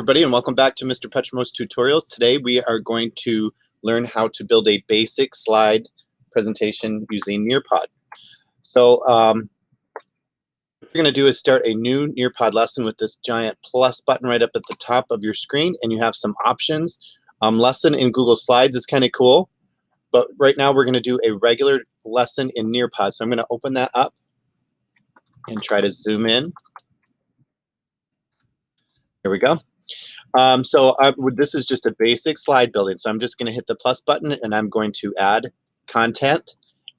everybody, and welcome back to Mr. Petrimo's Tutorials. Today we are going to learn how to build a basic slide presentation using Nearpod. So what you're going to do is start a new Nearpod lesson with this giant plus button right up at the top of your screen, and you have some options. Lesson in Google Slides is kind of cool, but right now we're going to do a regular lesson in Nearpod. So I'm going to open that up and try to zoom in. Here we go. This is just a basic slide building. So I'm just going to hit the plus button and I'm going to add content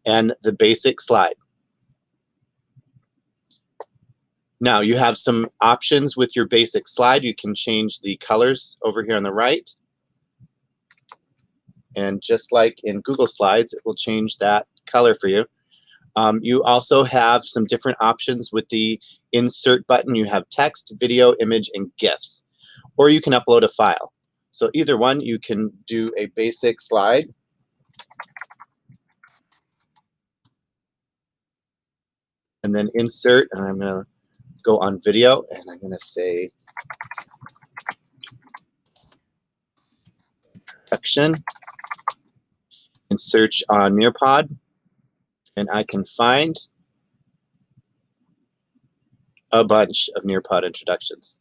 and the basic slide. Now you have some options with your basic slide. You can change the colors over here on the right. And just like in Google Slides, it will change that color for you. You also have some different options with the insert button. You have text, video, image, and GIFs. Or you can upload a file. So either one, you can do a basic slide. And then insert, and I'm going to go on video, and I'm going to say introduction, and search on Nearpod, and I can find a bunch of Nearpod introductions.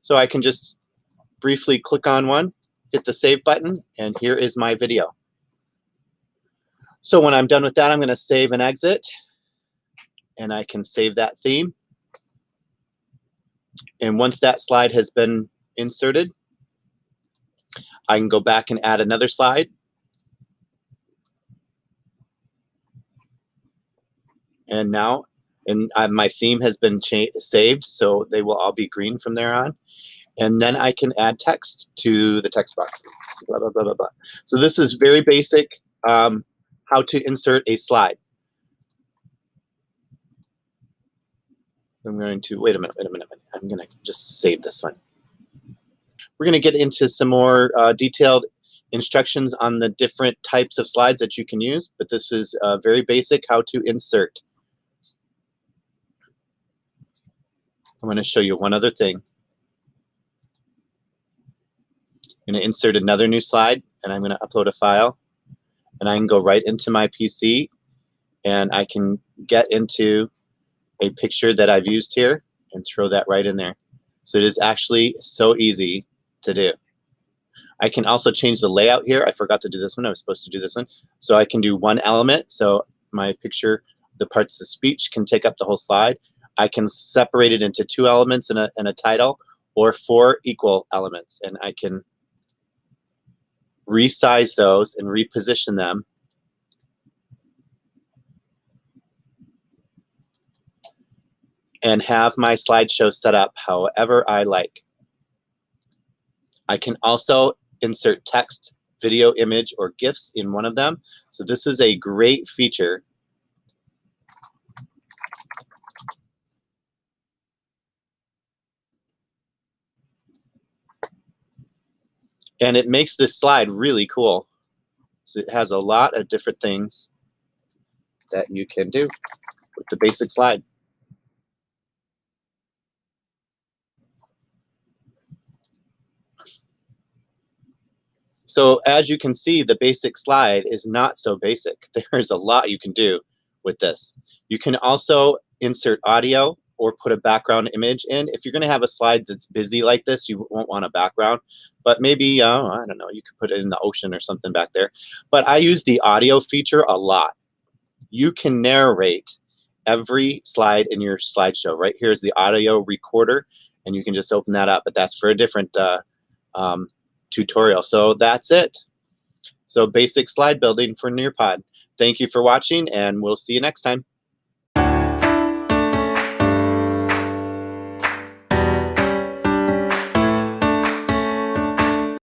So I can just briefly click on one, hit the save button, and here is my video. So when I'm done with that, I'm going to save and exit, and I can save that theme. And once that slide has been inserted, I can go back and add another slide. And now my theme has been saved, so they will all be green from there on. And then I can add text to the text boxes, blah, blah, blah, blah, blah. So this is very basic, how to insert a slide. I'm going to, wait a minute. I'm going to just save this one. We're going to get into some more detailed instructions on the different types of slides that you can use, but this is very basic how to insert. I'm going to show you one other thing. I'm going to insert another new slide, and I'm going to upload a file, and I can go right into my PC, and I can get into a picture that I've used here and throw that right in there. So it is actually so easy to do. I can also change the layout here. I forgot to do this one. I was supposed to do this one. So I can do one element. So my picture, the parts of speech can take up the whole slide. I can separate it into two elements and a title, or four equal elements, and I can resize those and reposition them. And have my slideshow set up however I like. I can also insert text, video, image, or GIFs in one of them. So this is a great feature. And it makes this slide really cool. So it has a lot of different things that you can do with the basic slide. So as you can see, the basic slide is not so basic. There's a lot you can do with this. You can also insert audio or put a background image in. If you're going to have a slide that's busy like this, you won't want a background. But maybe, I don't know, you could put it in the ocean or something back there. But I use the audio feature a lot. You can narrate every slide in your slideshow. Right here is the audio recorder, and you can just open that up. But that's for a different tutorial. So that's it. So basic slide building for Nearpod. Thank you for watching, and we'll see you next time.